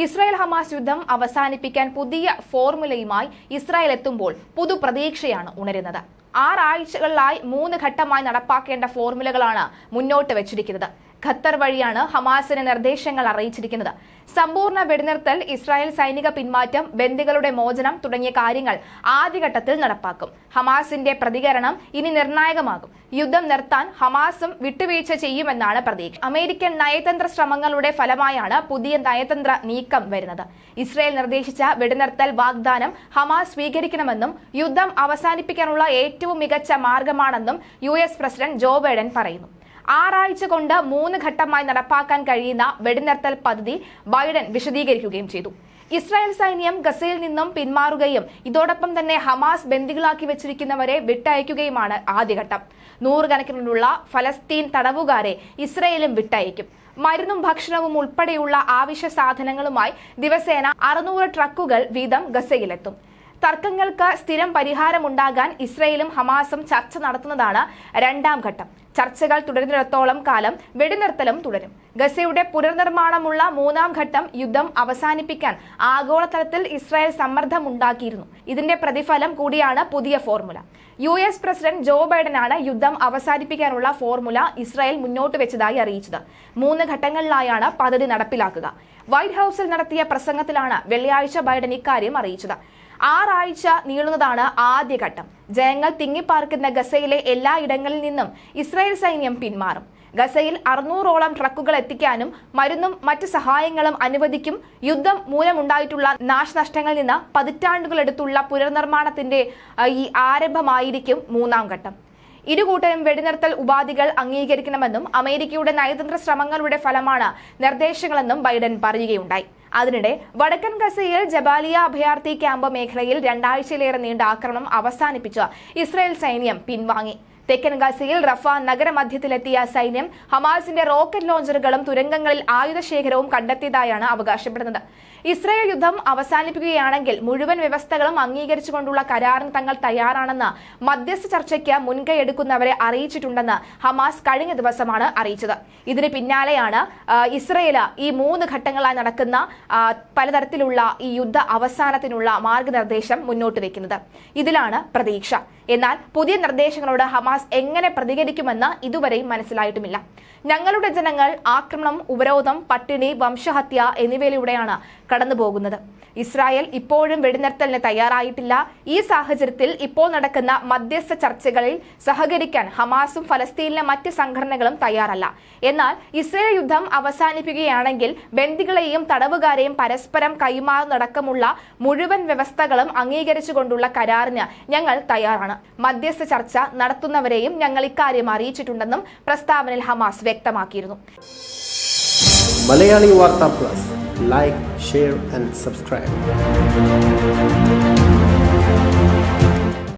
Israel Hamas യുദ്ധം അവസാനിപ്പിക്കാൻ പുതിയ ഫോർമുലയുമായി ഇസ്രായേൽ എത്തുമ്പോൾ പുതുപ്രതീക്ഷയാണ് ഉണരുന്നത്. 6 ആഴ്ചകളിലായി 3 ഘട്ടമായി നടപ്പാക്കേണ്ട ഫോർമുലകളാണ് മുന്നോട്ട് വെച്ചിരിക്കുന്നത്. ഖത്തർ വഴിയാണ് ഹമാസിന് നിർദ്ദേശങ്ങൾ അറിയിച്ചിരിക്കുന്നത്. സമ്പൂർണ്ണ വെടിനിർത്തൽ, ഇസ്രായേൽ സൈനിക പിന്മാറ്റം, ബന്ദികളുടെ മോചനം തുടങ്ങിയ കാര്യങ്ങൾ ആദ്യഘട്ടത്തിൽ നടപ്പാക്കും. ഹമാസിന്റെ പ്രതികരണം ഇനി നിർണായകമാകും. യുദ്ധം നിർത്താൻ ഹമാസും വിട്ടുവീഴ്ച ചെയ്യുമെന്നാണ് പ്രതീക്ഷ. അമേരിക്കൻ നയതന്ത്ര ശ്രമങ്ങളുടെ ഫലമായാണ് പുതിയ നയതന്ത്ര നീക്കം വരുന്നത്. ഇസ്രായേൽ നിർദ്ദേശിച്ച വെടിനിർത്തൽ വാഗ്ദാനം ഹമാസ് സ്വീകരിക്കണമെന്നും യുദ്ധം അവസാനിപ്പിക്കാനുള്ള ഏറ്റവും മികച്ച മാർഗമാണെന്നും US പ്രസിഡന്റ് ജോ ബൈഡൻ പറയുന്നു. 6 ആഴ്ച കൊണ്ട് 3 ഘട്ടമായി നടപ്പാക്കാൻ കഴിയുന്ന വെടിനിർത്തൽ പദ്ധതി ബൈഡൻ വിശദീകരിക്കുകയും ചെയ്തു. ഇസ്രായേൽ സൈന്യം ഗസയിൽ നിന്നും പിന്മാറുകയും ഇതോടൊപ്പം തന്നെ ഹമാസ് ബന്ദികളാക്കി വെച്ചിരിക്കുന്നവരെ വിട്ടയക്കുകയുമാണ് ആദ്യഘട്ടം. 100 കണക്കിനുള്ള ഫലസ്തീൻ തടവുകാരെ ഇസ്രായേലും വിട്ടയക്കും. മരുന്നും ഭക്ഷണവും ഉൾപ്പെടെയുള്ള ആവശ്യ സാധനങ്ങളുമായി ദിവസേന 600 ട്രക്കുകൾ വീതം ഗസയിലെത്തും. തർക്കങ്ങൾക്ക് സ്ഥിരം പരിഹാരമുണ്ടാകാൻ ഇസ്രായേലും ഹമാസും ചർച്ച നടത്തുന്നതാണ് 2ാം ഘട്ടം. ചർച്ചകൾ തുടരുന്നിടത്തോളം കാലം വെടിനിർത്തലും തുടരും. ഗസയുടെ പുനർനിർമ്മാണമുള്ള 3ാം ഘട്ടം യുദ്ധം അവസാനിപ്പിക്കാൻ ആഗോളതലത്തിൽ ഇസ്രായേൽ സമ്മർദ്ദമുണ്ടാക്കിയിരുന്നു. ഇതിന്റെ പ്രതിഫലം കൂടിയാണ് പുതിയ ഫോർമുല. US പ്രസിഡന്റ് ജോ ബൈഡനാണ് യുദ്ധം അവസാനിപ്പിക്കാനുള്ള ഫോർമുല ഇസ്രായേൽ മുന്നോട്ട് വെച്ചതായി അറിയിച്ചത്. 3 ഘട്ടങ്ങളിലായാണ് പദ്ധതി നടപ്പിലാക്കുക. വൈറ്റ് ഹൌസിൽ നടത്തിയ പ്രസംഗത്തിലാണ് വെള്ളിയാഴ്ച ബൈഡൻ ഇക്കാര്യം അറിയിച്ചത്. 6 ആഴ്ച നീളുന്നതാണ് ആദ്യഘട്ടം. ജനങ്ങൾ തിങ്ങിപ്പാർക്കുന്ന ഗസയിലെ എല്ലാ ഇടങ്ങളിൽ നിന്നും ഇസ്രായേൽ സൈന്യം പിന്മാറും. ഗസയിൽ 600ഓളം ട്രക്കുകൾ എത്തിക്കാനും മരുന്നും മറ്റ് സഹായങ്ങളും അനുവദിക്കും. യുദ്ധം മൂലമുണ്ടായിട്ടുള്ള നാശനഷ്ടങ്ങളിൽ നിന്ന് പതിറ്റാണ്ടുകളെടുത്തുള്ള പുനർനിർമ്മാണത്തിന്റെ ഈ ആരംഭമായിരിക്കും 3ാം ഘട്ടം. ഇരുകൂട്ടരും വെടിനിർത്തൽ ഉപാധികൾ അംഗീകരിക്കണമെന്നും അമേരിക്കയുടെ നയതന്ത്ര ശ്രമങ്ങളുടെ ഫലമാണ് നിർദ്ദേശങ്ങളെന്നും ബൈഡൻ പറയുകയുണ്ടായി. അതിനിടെ വടക്കൻ ഗസയിൽ ജബാലിയ അഭയാർത്ഥി ക്യാമ്പ് മേഖലയിൽ 2 ആഴ്ചയിലേറെ നീണ്ട ആക്രമണം അവസാനിപ്പിച്ച് ഇസ്രായേൽ സൈന്യം പിൻവാങ്ങി. തെക്കൻ ഗസയിൽ റഫ നഗരമധ്യത്തിലെത്തിയ സൈന്യം ഹമാസിന്റെ റോക്കറ്റ് ലോഞ്ചറുകളും തുരങ്കങ്ങളിൽ ആയുധശേഖരവും കണ്ടെത്തിയതായാണ് അവകാശപ്പെടുന്നത്. ഇസ്രായേൽ യുദ്ധം അവസാനിപ്പിക്കുകയാണെങ്കിൽ മുഴുവൻ വ്യവസ്ഥകളും അംഗീകരിച്ചുകൊണ്ടുള്ള കരാറിന് തങ്ങൾ തയ്യാറാണെന്ന് മധ്യസ്ഥ ചർച്ചയ്ക്ക് മുൻകൈയെടുക്കുന്നവരെ അറിയിച്ചിട്ടുണ്ടെന്ന് ഹമാസ് കഴിഞ്ഞ ദിവസമാണ് അറിയിച്ചത്. ഇതിന് പിന്നാലെയാണ് ഇസ്രായേൽ ഈ 3 ഘട്ടങ്ങളായി നടക്കുന്ന പലതരത്തിലുള്ള ഈ യുദ്ധ അവസാനത്തിനുള്ള മാർഗനിർദ്ദേശം മുന്നോട്ട് വെക്കുന്നത്. ഇതിലാണ് പ്രതീക്ഷ. എന്നാൽ പുതിയ നിർദ്ദേശങ്ങളോട് ഹമാസ് എങ്ങനെ പ്രതികരിക്കുമെന്ന് ഇതുവരെയും മനസ്സിലായിട്ടുമില്ല. ഞങ്ങളുടെ ജനങ്ങൾ ആക്രമണം, ഉപരോധം, പട്ടിണി, വംശഹത്യ എന്നിവയിലൂടെയാണ് കടന്നുപോകുന്നത്. ഇസ്രായേൽ ഇപ്പോഴും വെടിനിർത്തലിന് തയ്യാറായിട്ടില്ല. ഈ സാഹചര്യത്തിൽ ഇപ്പോൾ നടക്കുന്ന മധ്യസ്ഥ ചർച്ചകളിൽ സഹകരിക്കാൻ ഹമാസും ഫലസ്തീനിലെ മറ്റ് സംഘടനകളും തയ്യാറല്ല. എന്നാൽ ഇസ്രായേൽ യുദ്ധം അവസാനിപ്പിക്കുകയാണെങ്കിൽ ബന്ദികളെയും തടവുകാരെയും പരസ്പരം കൈമാറുന്നതടക്കമുള്ള മുഴുവൻ വ്യവസ്ഥകളും അംഗീകരിച്ചുകൊണ്ടുള്ള കരാറിന് ഞങ്ങൾ തയ്യാറാണ്. മധ്യസ്ഥ ചർച്ച നടത്തുന്നവരെയും ഞങ്ങൾ ഇക്കാര്യം അറിയിച്ചിട്ടുണ്ടെന്നും പ്രസ്താവനയിൽ ഹമാസ് വ്യക്തമാക്കിയിരുന്നു. മലയാളി വാർത്ത plus, like, share and subscribe.